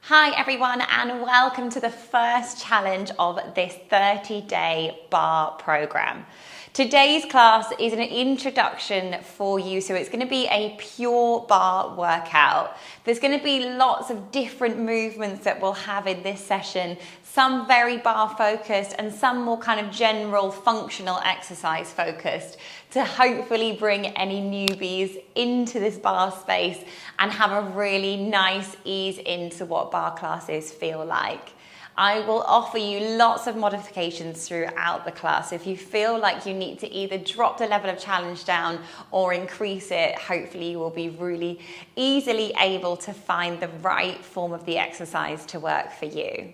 Hi everyone, and welcome to the first challenge of this 30-day bar program. Today's class is an introduction for you, so it's going to be a pure bar workout. There's going to be lots of different movements that we'll have in this session, some very bar focused and some more kind of general functional exercise focused, to hopefully bring any newbies into this bar space and have a really nice ease into what bar classes feel like. I will offer you lots of modifications throughout the class. If you feel like you need to either drop the level of challenge down or increase it, hopefully you will be really easily able to find the right form of the exercise to work for you.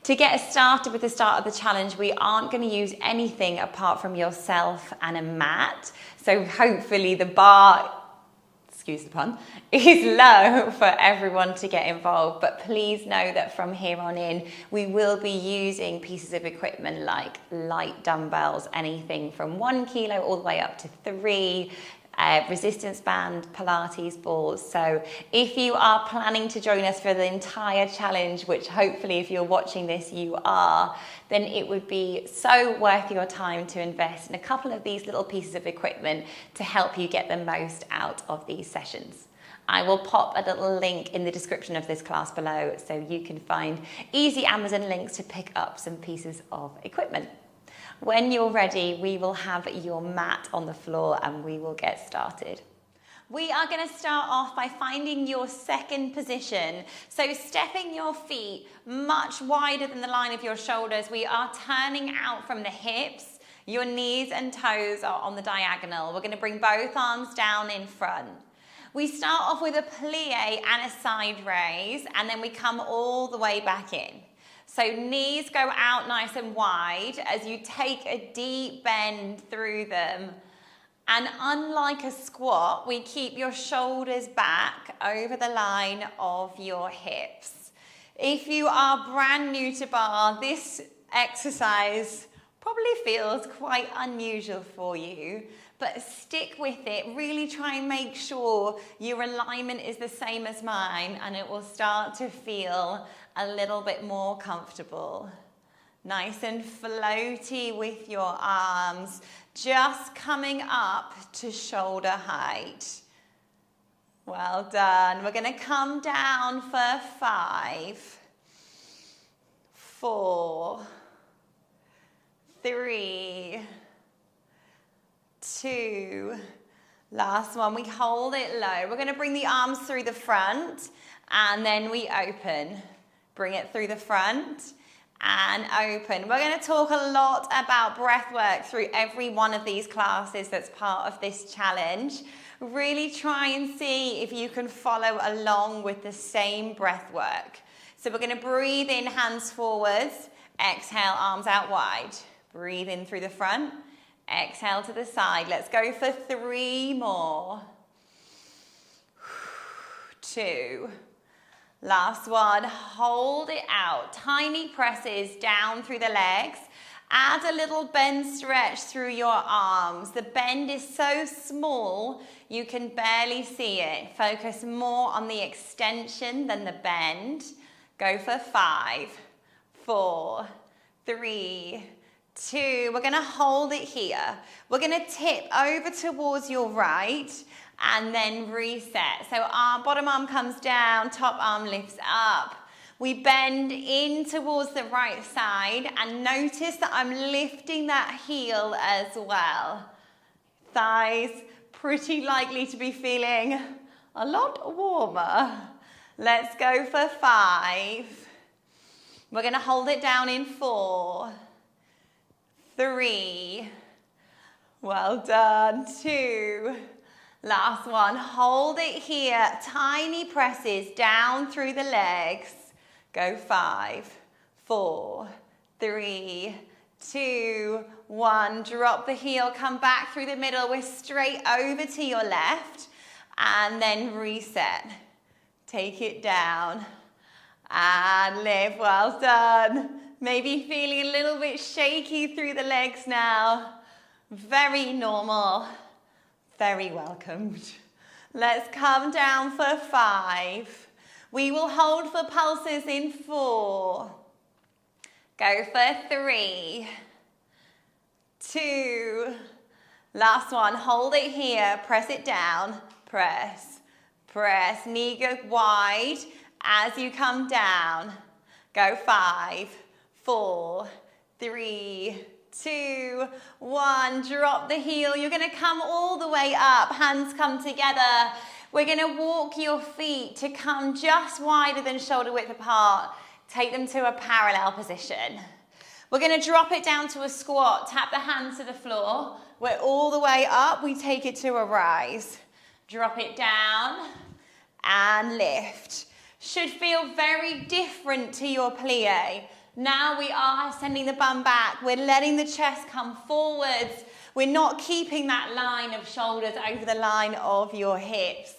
To get us started with the start of the challenge, we aren't going to use anything apart from yourself and a mat. So hopefully the bar, excuse the pun, is low for everyone to get involved. But please know that from here on in, we will be using pieces of equipment like light dumbbells, anything from 1 kilo all the way up to 3, resistance band, Pilates balls. So if you are planning to join us for the entire challenge, which hopefully if you're watching this you are, then it would be so worth your time to invest in a couple of these little pieces of equipment to help you get the most out of these sessions. I will pop a little link in the description of this class below so you can find easy Amazon links to pick up some pieces of equipment. When you're ready, we will have your mat on the floor and we will get started. We are going to start off by finding your second position. So stepping your feet much wider than the line of your shoulders. We are turning out from the hips. Your knees and toes are on the diagonal. We're going to bring both arms down in front. We start off with a plie and a side raise, and then we come all the way back in. So knees go out nice and wide as you take a deep bend through them. And unlike a squat, we keep your shoulders back over the line of your hips. If you are brand new to bar, this exercise probably feels quite unusual for you, but stick with it. Really try and make sure your alignment is the same as mine and it will start to feel a little bit more comfortable. Nice and floaty with your arms, just coming up to shoulder height. Well done. We're going to come down for 5, 4, 3, 2, last one. We hold it low. We're going to bring the arms through the front and then we open. Bring it through the front and open. We're going to talk a lot about breath work through every one of these classes that's part of this challenge. Really try and see if you can follow along with the same breath work. So we're going to breathe in, hands forwards. Exhale, arms out wide. Breathe in through the front. Exhale to the side. Let's go for 3 more. 2. Last one, hold it out. Tiny presses down through the legs. Add a little bend stretch through your arms. The bend is so small, you can barely see it. Focus more on the extension than the bend. Go for 5, 4, 3, 2. We're going to hold it here. We're going to tip over towards your right and then reset. So our bottom arm comes down, top arm lifts up. We bend in towards the right side and notice that I'm lifting that heel as well. Thighs pretty likely to be feeling a lot warmer. Let's go for 5. We're going to hold it down in 4, 3, well done, 2, last one, hold it here, tiny presses down through the legs, go 5, 4, 3, 2, 1, drop the heel, come back through the middle, we're straight over to your left, and then reset, take it down, and lift, well done. Maybe feeling a little bit shaky through the legs now. Very normal, very welcomed. Let's come down for 5. We will hold for pulses in 4. Go for 3, 2. Last one, hold it here, press it down, press, press. Knee go wide as you come down. Go 5, 4, 3, 2, 1. Drop the heel. You're going to come all the way up. Hands come together. We're going to walk your feet to come just wider than shoulder width apart. Take them to a parallel position. We're going to drop it down to a squat. Tap the hands to the floor. We're all the way up. We take it to a rise. Drop it down and lift. Should feel very different to your plie. Now we are sending the bum back. We're letting the chest come forwards. We're not keeping that line of shoulders over the line of your hips.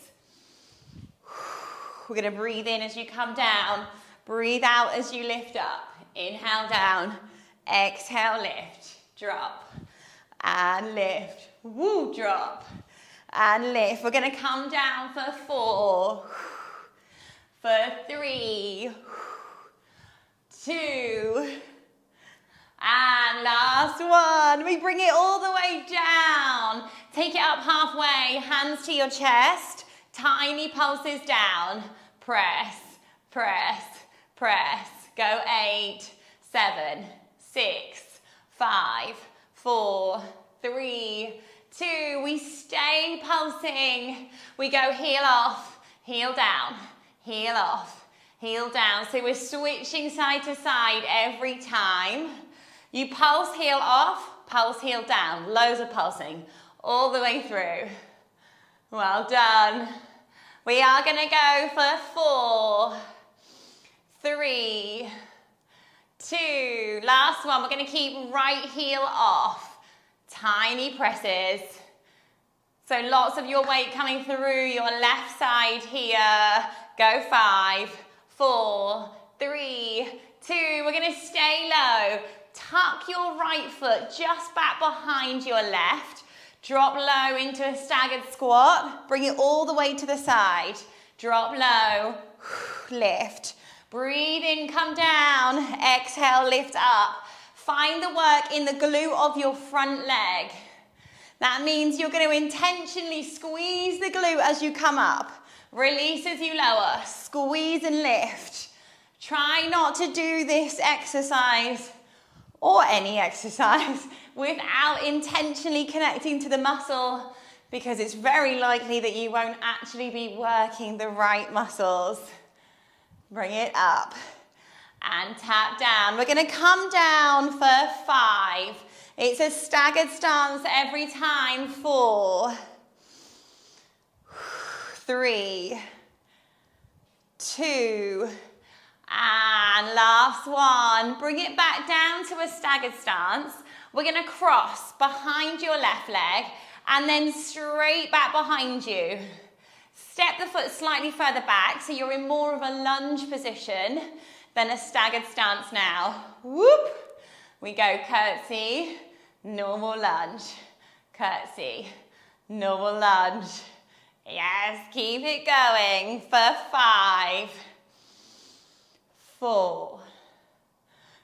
We're going to breathe in as you come down. Breathe out as you lift up. Inhale down. Exhale, lift. Drop. And lift. Woo, drop. And lift. We're going to come down for 4. For 3. 2. And last one. We bring it all the way down. Take it up halfway. Hands to your chest. Tiny pulses down. Press, press, press. Go 8, 7, 6, 5, 4, 3, 2. We stay pulsing. We go heel off, heel down, heel off, heel down. So we're switching side to side every time. You pulse heel off, pulse heel down. Loads of pulsing all the way through. Well done. We are going to go for 4, 3, 2. Last one. We're going to keep right heel off. Tiny presses. So lots of your weight coming through your left side here. Go 5, 4, 3, 2. We're going to stay low. Tuck your right foot just back behind your left. Drop low into a staggered squat. Bring it all the way to the side. Drop low. Lift. Breathe in, come down. Exhale, lift up. Find the work in the glute of your front leg. That means you're going to intentionally squeeze the glute as you come up. Release as you lower. Squeeze and lift. Try not to do this exercise or any exercise without intentionally connecting to the muscle, because it's very likely that you won't actually be working the right muscles. Bring it up and tap down. We're going to come down for 5. It's a staggered stance every time. 4, 3, 2, and last one. Bring it back down to a staggered stance. We're going to cross behind your left leg and then straight back behind you. Step the foot slightly further back so you're in more of a lunge position than a staggered stance now. Whoop. We go curtsy, normal lunge, curtsy, normal lunge. Yes, keep it going for 5, 4.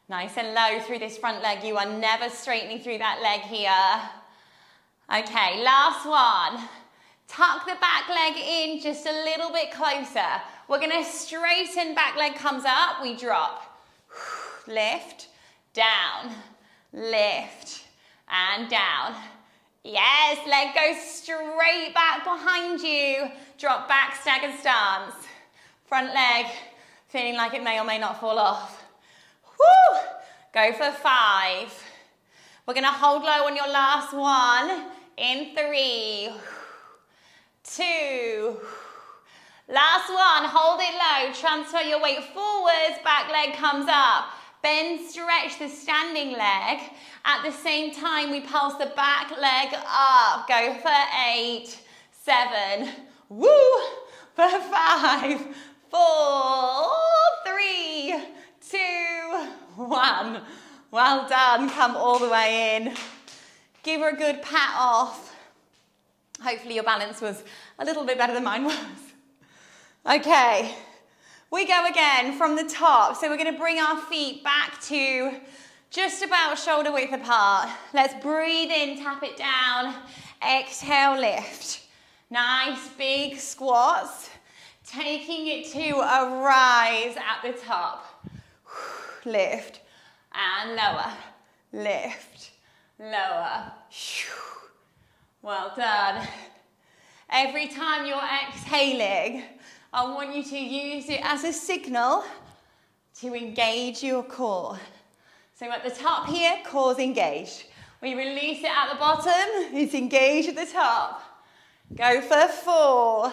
Nice and low through this front leg. You are never straightening through that leg here. Okay, last one. Tuck the back leg in just a little bit closer. We're going to straighten, back leg comes up, we drop. Lift, down, lift, and down. Yes, leg goes straight back behind you. Drop back, staggered stance. Front leg, feeling like it may or may not fall off. Woo! Go for 5. We're going to hold low on your last one. In 3, 2, last one. Hold it low. Transfer your weight forwards. Back leg comes up. Bend, stretch the standing leg. At the same time, we pulse the back leg up. Go for 8, 7, woo, for 5, 4, 3, 2, 1. Well done. Come all the way in. Give her a good pat off. Hopefully your balance was a little bit better than mine was. Okay. We go again from the top. So we're going to bring our feet back to just about shoulder width apart. Let's breathe in, tap it down. Exhale, lift. Nice big squats. Taking it to a rise at the top. Lift and lower. Lift, lower. Well done. Every time you're exhaling, I want you to use it as a signal to engage your core. So at the top here, core's engaged. We release it at the bottom, it's engaged at the top. Go for 4,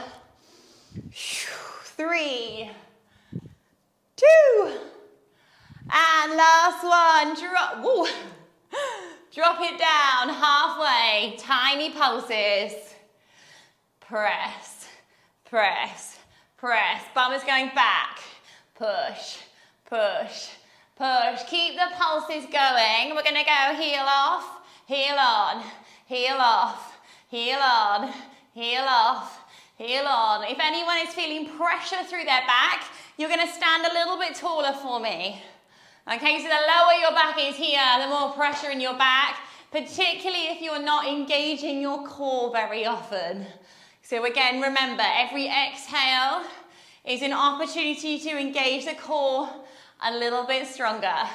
3, 2, and last one, drop. Woo. Drop it down halfway, tiny pulses. Press, press, press. Bum is going back. Push, push, push. Keep the pulses going. We're gonna go heel off, heel on, heel off, heel on, heel off, heel on. If anyone is feeling pressure through their back, you're gonna stand a little bit taller for me. Okay, so the lower your back is here, the more pressure in your back, particularly if you're not engaging your core very often. So again, remember, every exhale is an opportunity to engage the core a little bit stronger.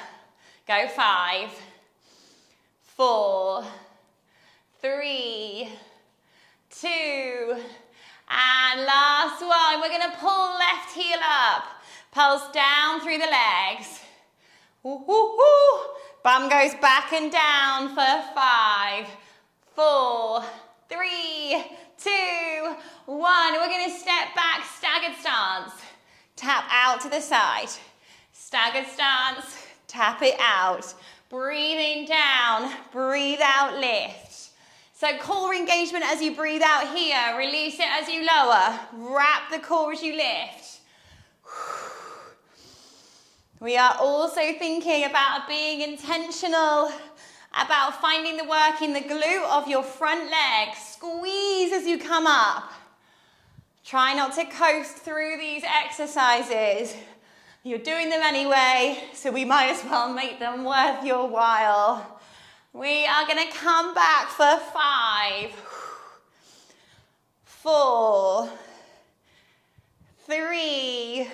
Go 5, 4, 3, 2, and last one. We're gonna pull left heel up, pulse down through the legs. Ooh, ooh, ooh. Bum goes back and down for 5, 4, 3, 2, 1. We're going to step back, staggered stance. Tap out to the side. Staggered stance, tap it out. Breathing down, breathe out, lift. So core engagement as you breathe out here. Release it as you lower. Wrap the core as you lift. We are also thinking about being intentional, about finding the work in the glute of your front leg. Squeeze as you come up. Try not to coast through these exercises. You're doing them anyway, so we might as well make them worth your while. We are going to come back for 5, 4, 3,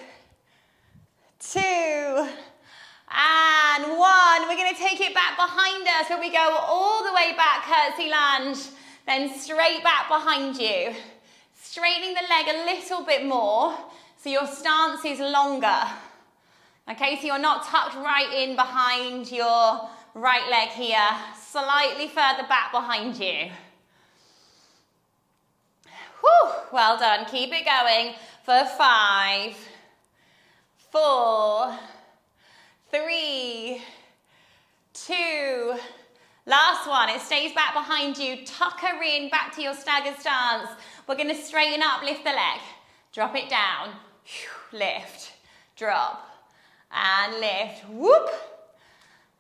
2, and 1. We're going to take it back behind us when we go all the way back, curtsy lunge, then straight back behind you. Straightening the leg a little bit more so your stance is longer. Okay, so you're not tucked right in behind your right leg here, slightly further back behind you. Whew, well done. Keep it going for 5, 4, 3, 2, last one. It stays back behind you. Tuck her in back to your staggered stance. We're going to straighten up, lift the leg. Drop it down. Lift, drop, and lift. Whoop.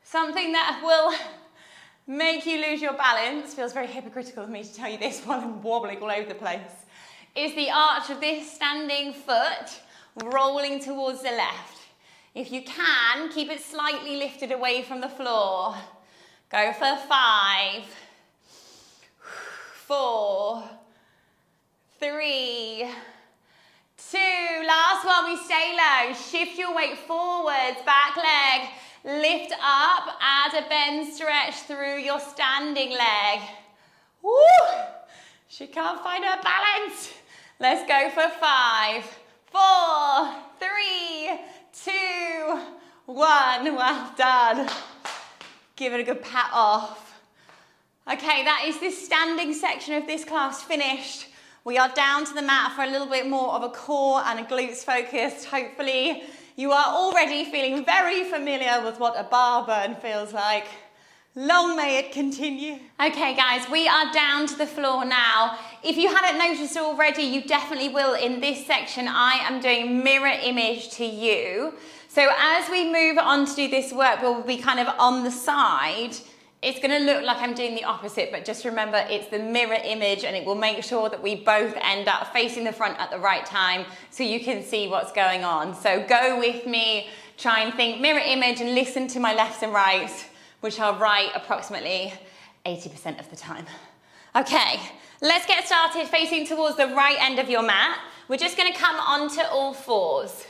Something that will make you lose your balance, feels very hypocritical of me to tell you this while I'm wobbling all over the place, is the arch of this standing foot rolling towards the left. If you can, keep it slightly lifted away from the floor. Go for 5, 4, 3, 2. Last one, we stay low. Shift your weight forwards, back leg. Lift up, add a bend stretch through your standing leg. Woo! She can't find her balance. Let's go for 5, 4, 3, 2, 1. Well done. Give it a good pat off. Okay, that is this standing section of this class finished. We are down to the mat for a little bit more of a core and a glutes focus. Hopefully you are already feeling very familiar with what a bar burn feels like. Long may it continue. Okay guys, we are down to the floor now. If you hadn't noticed already, you definitely will in this section. I am doing mirror image to you. So as we move on to do this work, we'll be kind of on the side it's going to look like I'm doing the opposite, but just remember it's the mirror image, and it will make sure that we both end up facing the front at the right time so you can see what's going on. So go with me, try and think mirror image and listen to my lefts and rights, which are right approximately 80% of the time. Okay, let's get started facing towards the right end of your mat. We're just going to come onto all fours.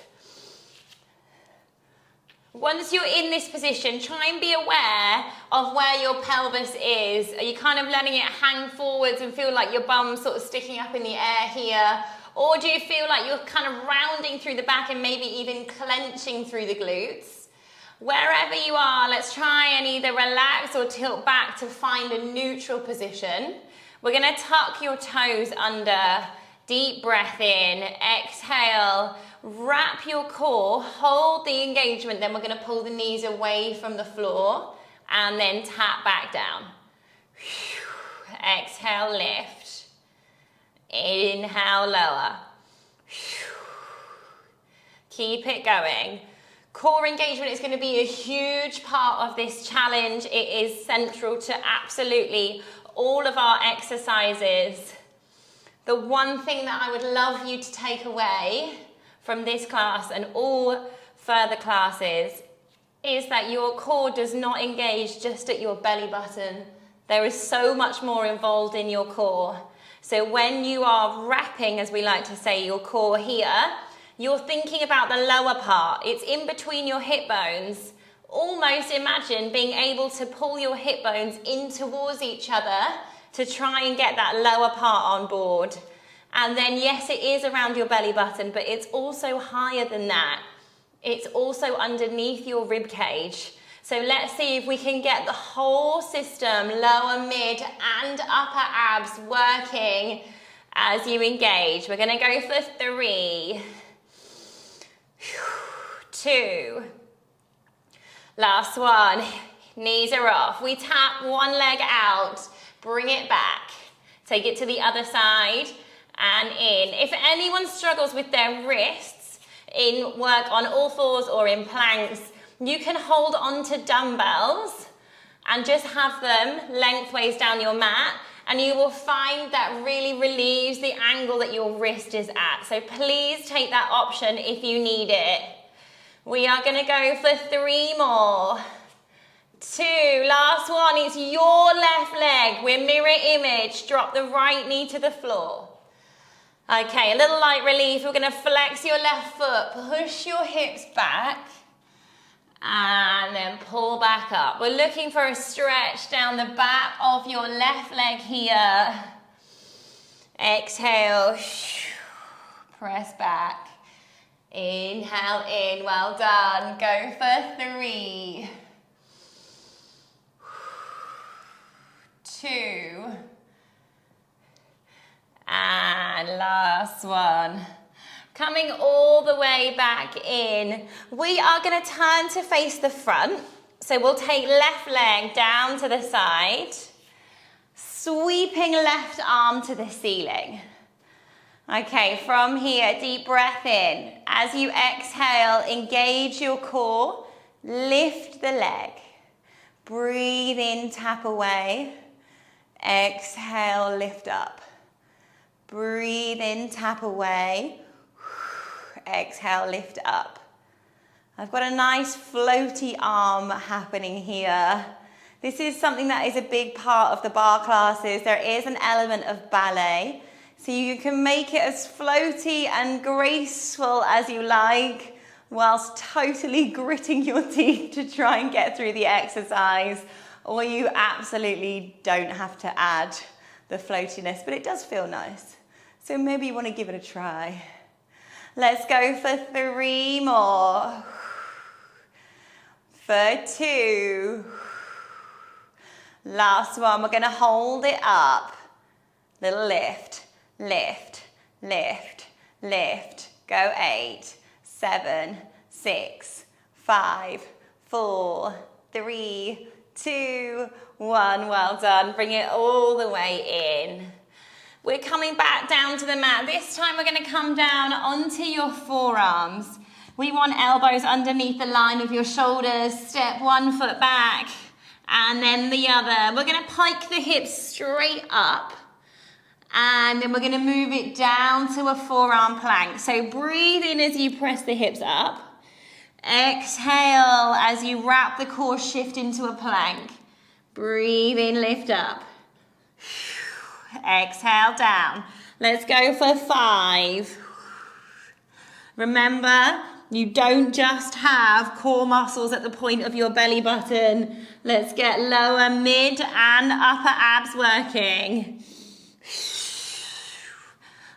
Once you're in this position, try and be aware of where your pelvis is. Are you kind of letting it hang forwards and feel like your bum's sort of sticking up in the air here? Or do you feel like you're kind of rounding through the back and maybe even clenching through the glutes? Wherever you are, let's try and either relax or tilt back to find a neutral position. We're going to tuck your toes under. Deep breath in, exhale, wrap your core, hold the engagement, then we're going to pull the knees away from the floor and then tap back down. Exhale, lift. Inhale, lower. Keep it going. Core engagement is going to be a huge part of this challenge. It is central to absolutely all of our exercises. The one thing that I would love you to take away from this class and all further classes is that your core does not engage just at your belly button. There is so much more involved in your core. So when you are wrapping, as we like to say, your core here, you're thinking about the lower part. It's in between your hip bones. Almost imagine being able to pull your hip bones in towards each other to try and get that lower part on board. And then yes, it is around your belly button, but it's also higher than that. It's also underneath your rib cage. So let's see if we can get the whole system, lower, mid and upper abs working as you engage. We're gonna go for 3, 2, last one, knees are off. We tap one leg out. Bring it back. Take it to the other side and in. If anyone struggles with their wrists in work on all fours or in planks, you can hold on to dumbbells and just have them lengthways down your mat, and you will find that really relieves the angle that your wrist is at. So please take that option if you need it. We are going to go for 3 more. 2, last one, it's your left leg. We're mirror image. Drop the right knee to the floor. Okay, a little light relief. We're going to flex your left foot, push your hips back, and then pull back up. We're looking for a stretch down the back of your left leg here. Exhale, press back. Inhale in, well done. Go for 3, 2, and last one. Coming all the way back in, we are going to turn to face the front. So we'll take left leg down to the side, sweeping left arm to the ceiling. Okay, from here, deep breath in. As you exhale, engage your core, lift the leg. Breathe in, tap away. Exhale, lift up. Breathe in, tap away. Exhale, lift up. I've got a nice floaty arm happening here. This is something that is a big part of the bar classes. There is an element of ballet. So you can make it as floaty and graceful as you like, whilst totally gritting your teeth to try and get through the exercise. Or you absolutely don't have to add the floatiness, but it does feel nice. So maybe you want to give it a try. Let's go for 3 more. For 2. Last one, we're going to hold it up. Little lift, lift, lift, lift. Go 8, 7, 6, 5, 4, 3, 2, 1. Well done. Bring it all the way in. We're coming back down to the mat. This time we're going to come down onto your forearms. We want elbows underneath the line of your shoulders. Step 1 foot back. and then the other. We're gonna pike the hips straight up, and then we're gonna move it down to a forearm plank. So breathe in as you press the hips up. Exhale as you wrap the core, shift into a plank. Breathe in, lift up. Exhale down. Let's go for 5. Remember, you don't just have core muscles at the point of your belly button. Let's get lower, mid, and upper abs working.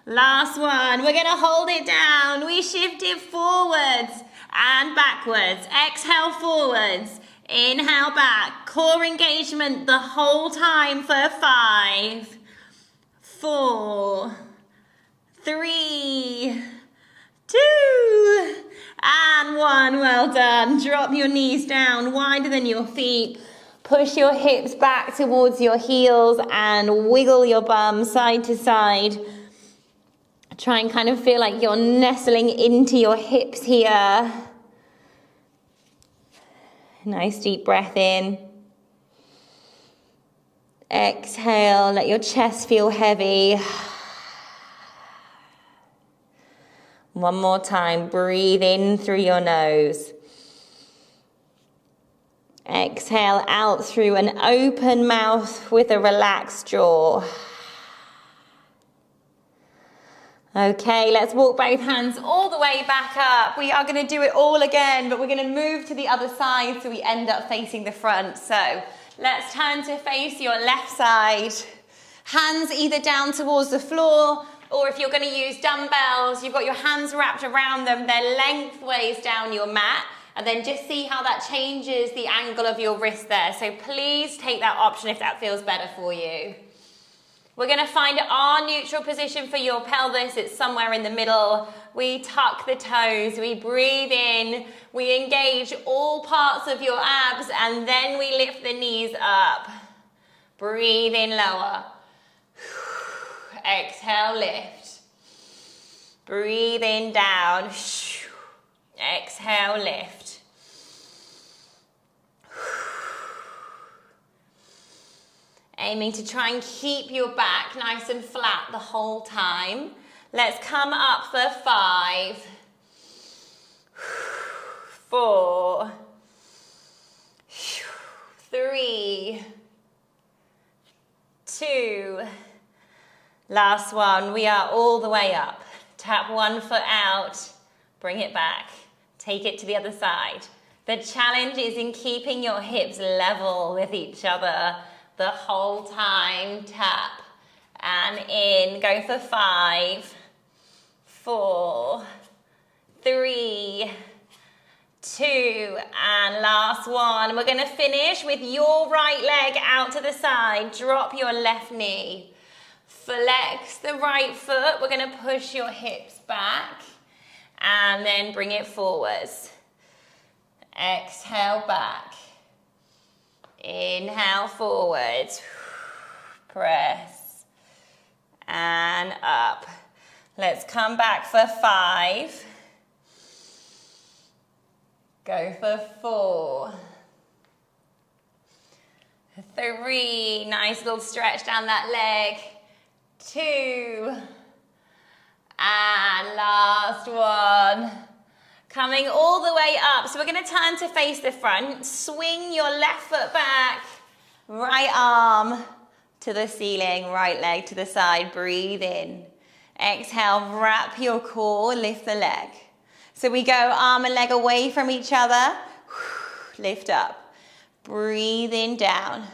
Last one. We're going to hold it down. We shift it forwards and backwards. Exhale forwards. Inhale back. Core engagement the whole time for 5, 4, 3, 2, and 1. Well done. Drop your knees down wider than your feet. Push your hips back towards your heels and wiggle your bum side to side. Try and kind of feel like you're nestling into your hips here. Nice deep breath in. Exhale, let your chest feel heavy. One more time, breathe in through your nose. Exhale out through an open mouth with a relaxed jaw. Okay, let's walk both hands all the way back up. We are going to do it all again, but we're going to move to the other side so we end up facing the front. So let's turn to face your left side. Hands either down towards the floor, or if you're going to use dumbbells, you've got your hands wrapped around them. They're lengthways down your mat. And then just see how that changes the angle of your wrist there. So please take that option if that feels better for you. We're going to find our neutral position for your pelvis. It's somewhere in the middle. We tuck the toes, we breathe in, we engage all parts of your abs, and then we lift the knees up. Breathe in lower. Exhale, lift. Breathe in down. Exhale, lift. Aiming to try and keep your back nice and flat the whole time. Let's come up for 5, 4, 3, 2. Last one. We are all the way up. Tap one foot out, bring it back. Take it to the other side. The challenge is in keeping your hips level with each other the whole time. Tap and in. Go for 5, 4, 3, 2, and last one. We're going to finish with your right leg out to the side. Drop your left knee. Flex the right foot. We're going to push your hips back and then bring it forwards. Exhale back. Inhale forwards. Press and up. Let's come back for 5. Go for 4. 3. Nice little stretch down that leg. 2. And last one. Coming all the way up. So we're going to turn to face the front. Swing your left foot back. Right arm to the ceiling. Right leg to the side. Breathe in. Exhale. Wrap your core. Lift the leg. So we go arm and leg away from each other. Lift up. Breathe in down.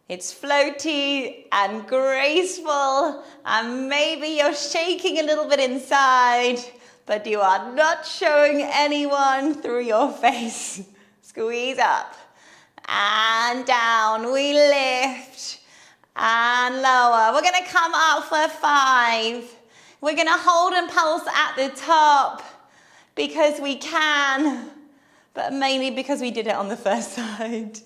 It's floaty and graceful, and maybe you're shaking a little bit inside, but you are not showing anyone through your face. Squeeze up and down. We lift and lower. We're going to come up for 5. We're going to hold and pulse at the top because we can, but mainly because we did it on the first side.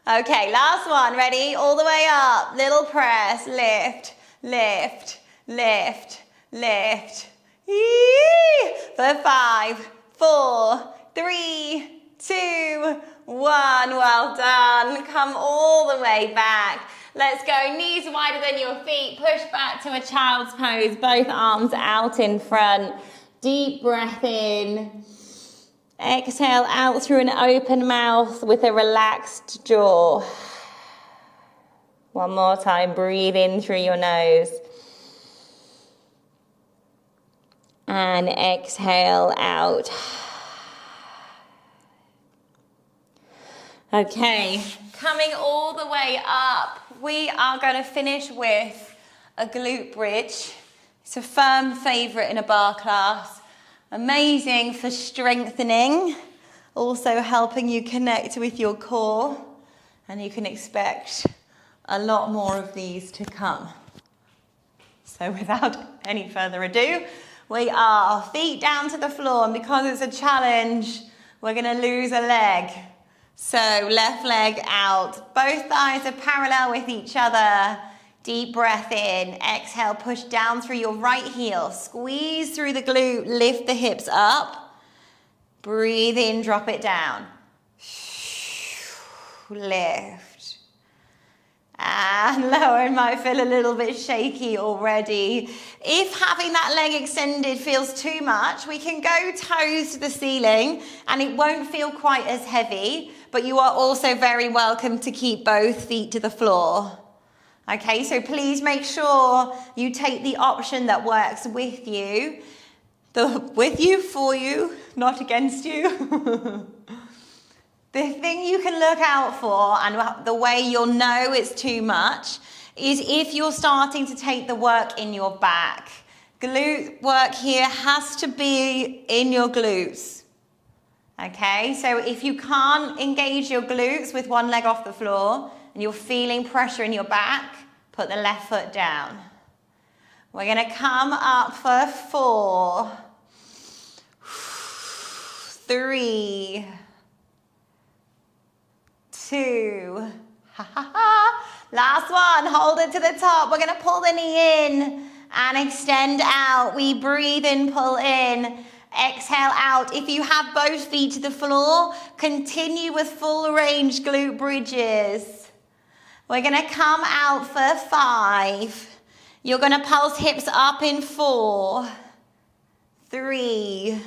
Okay, last one. Ready? All the way up. Little press. Lift, lift, lift, lift. Yee! For 5, 4, 3, 2, 1. Well done. Come all the way back. Let's go. Knees wider than your feet. Push back to a child's pose. Both arms out in front. Deep breath in. Exhale out through an open mouth with a relaxed jaw. One more time. Breathe in through your nose. And exhale out. Okay, coming all the way up, we are going to finish with a glute bridge. It's a firm favourite in a bar class. Amazing for strengthening, also helping you connect with your core, and you can expect a lot more of these to come. So without any further ado, we are feet down to the floor, and because it's a challenge, we're going to lose a leg. So left leg out, both thighs are parallel with each other. Deep breath in, exhale, push down through your right heel, squeeze through the glute, lift the hips up. Breathe in, drop it down. Lift. And lower, it might feel a little bit shaky already. If having that leg extended feels too much, we can go toes to the ceiling and it won't feel quite as heavy, but you are also very welcome to keep both feet to the floor. Okay, so please make sure you take the option that works with you. With you, for you, not against you. The thing you can look out for, and the way you'll know it's too much, is if you're starting to take the work in your back. Glute work here has to be in your glutes. Okay, so if you can't engage your glutes with one leg off the floor and you're feeling pressure in your back, put the left foot down. We're going to come up for 4, 3, 2, last one, hold it to the top. We're going to pull the knee in and extend out. We breathe in, pull in, exhale out. If you have both feet to the floor, continue with full range glute bridges. We're going to come out for 5. You're going to pulse hips up in 4, 3,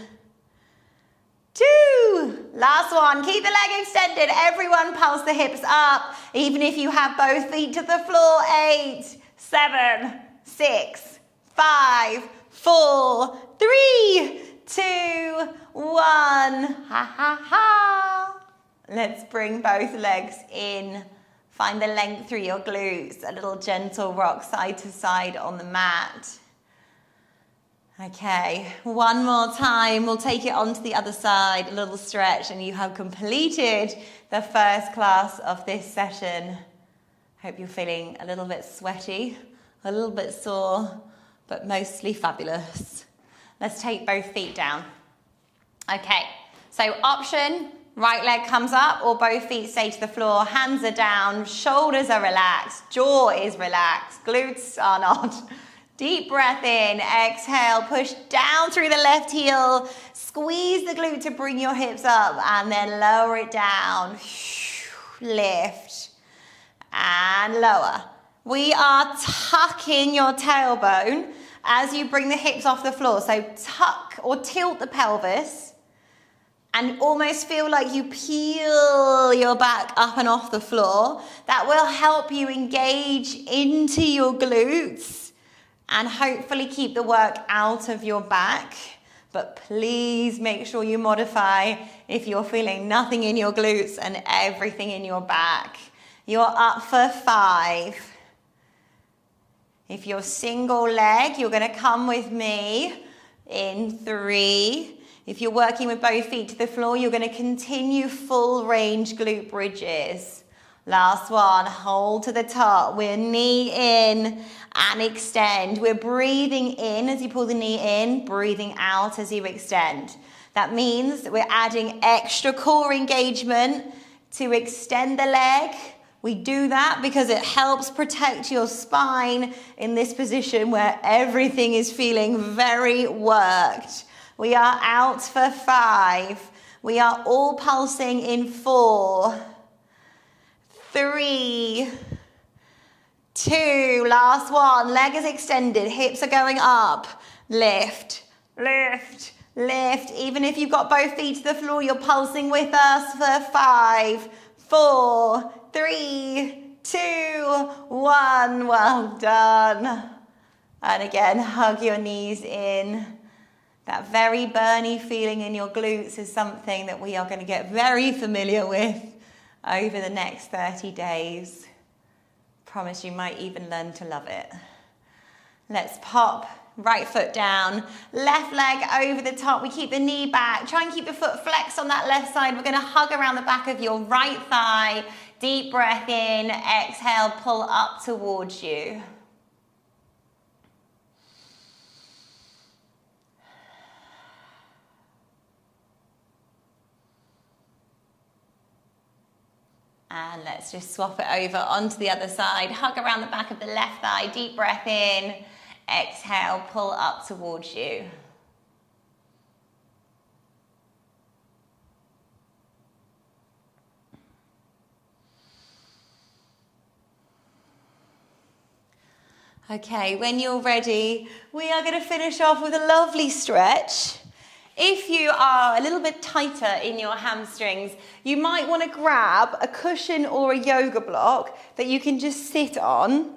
2. Last one. Keep the leg extended. Everyone pulse the hips up, even if you have both feet to the floor. 8, 7, 6, 5, 4, 3, 2, 1. Ha ha ha. Let's bring both legs in. Find the length through your glutes. A little gentle rock side to side on the mat. Okay, one more time. We'll take it onto the other side. A little stretch, and you have completed the first class of this session. Hope you're feeling a little bit sweaty, a little bit sore, but mostly fabulous. Let's take both feet down. Okay, so option, right leg comes up or both feet stay to the floor, hands are down, shoulders are relaxed, jaw is relaxed, glutes are not. Deep breath in, exhale, push down through the left heel, squeeze the glute to bring your hips up and then lower it down. Lift and lower. We are tucking your tailbone as you bring the hips off the floor. So tuck or tilt the pelvis and almost feel like you peel your back up and off the floor. That will help you engage into your glutes and hopefully keep the work out of your back. But please make sure you modify if you're feeling nothing in your glutes and everything in your back. You're up for 5. If you're single leg, you're going to come with me in 3. If you're working with both feet to the floor, you're going to continue full range glute bridges. Last one, hold to the top. We're knee in and extend. We're breathing in as you pull the knee in, breathing out as you extend. That means that we're adding extra core engagement to extend the leg. We do that because it helps protect your spine in this position where everything is feeling very worked. We are out for 5. We are all pulsing in 4, 3, 2, last one. Leg is extended, hips are going up. Lift, lift, lift. Even if you've got both feet to the floor, you're pulsing with us for 5, 4, 3, 2, 1. Well done. And again, hug your knees in. That very burny feeling in your glutes is something that we are going to get very familiar with over the next 30 days. Promise you might even learn to love it. Let's pop right foot down, left leg over the top. We keep the knee back. Try and keep the foot flexed on that left side. We're going to hug around the back of your right thigh. Deep breath in, exhale, pull up towards you. And let's just swap it over onto the other side. Hug around the back of the left thigh. Deep breath in. Exhale, pull up towards you. Okay, when you're ready, we are going to finish off with a lovely stretch. If you are a little bit tighter in your hamstrings, you might want to grab a cushion or a yoga block that you can just sit on.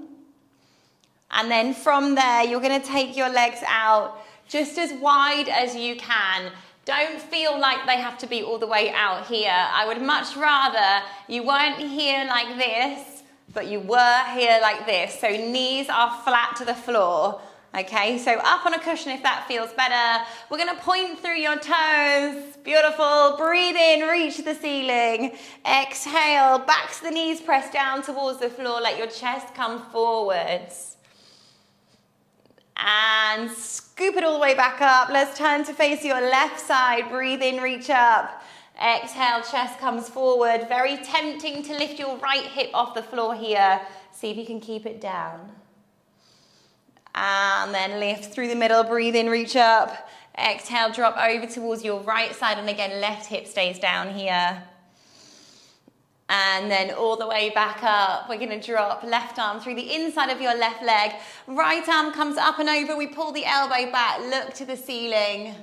And then from there, you're going to take your legs out just as wide as you can. Don't feel like they have to be all the way out here. I would much rather you weren't here like this, but you were here like this. So knees are flat to the floor. Okay, so up on a cushion if that feels better. We're going to point through your toes. Beautiful. Breathe in, reach the ceiling. Exhale, back to the knees, press down towards the floor. Let your chest come forwards. And scoop it all the way back up. Let's turn to face your left side. Breathe in, reach up. Exhale, chest comes forward. Very tempting to lift your right hip off the floor here. See if you can keep it down. And then lift through the middle, breathe in, reach up. Exhale, drop over towards your right side, and again, left hip stays down here. And then all the way back up, we're gonna drop left arm through the inside of your left leg. Right arm comes up and over, we pull the elbow back, look to the ceiling.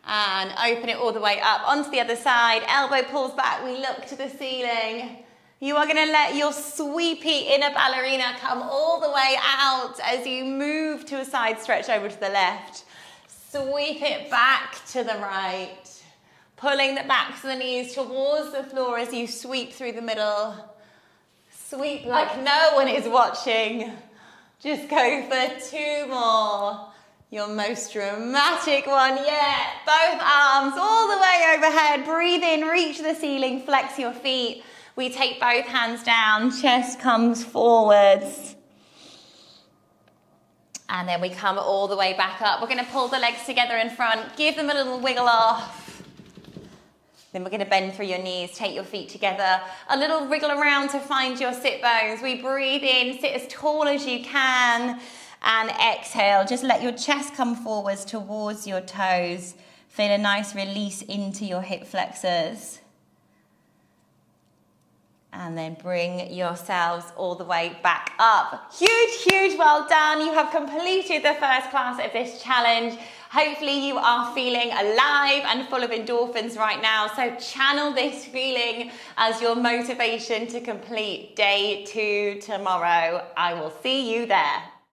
And open it all the way up onto the other side. Elbow pulls back, we look to the ceiling. You are going to let your sweepy inner ballerina come all the way out as you move to a side stretch over to the left. Sweep it back to the right. Pulling the backs of the knees towards the floor as you sweep through the middle. Sweep like no one is watching. Just go for 2 more. Your most dramatic one yet. Both arms all the way overhead. Breathe in, reach the ceiling, flex your feet. We take both hands down, chest comes forwards. And then we come all the way back up. We're going to pull the legs together in front, give them a little wiggle off. Then we're going to bend through your knees, take your feet together, a little wriggle around to find your sit bones. We breathe in, sit as tall as you can, and exhale. Just let your chest come forwards towards your toes. Feel a nice release into your hip flexors. And then bring yourselves all the way back up. Huge, huge well done. You have completed the first class of this challenge. Hopefully you are feeling alive and full of endorphins right now. So channel this feeling as your motivation to complete day 2 tomorrow. I will see you there.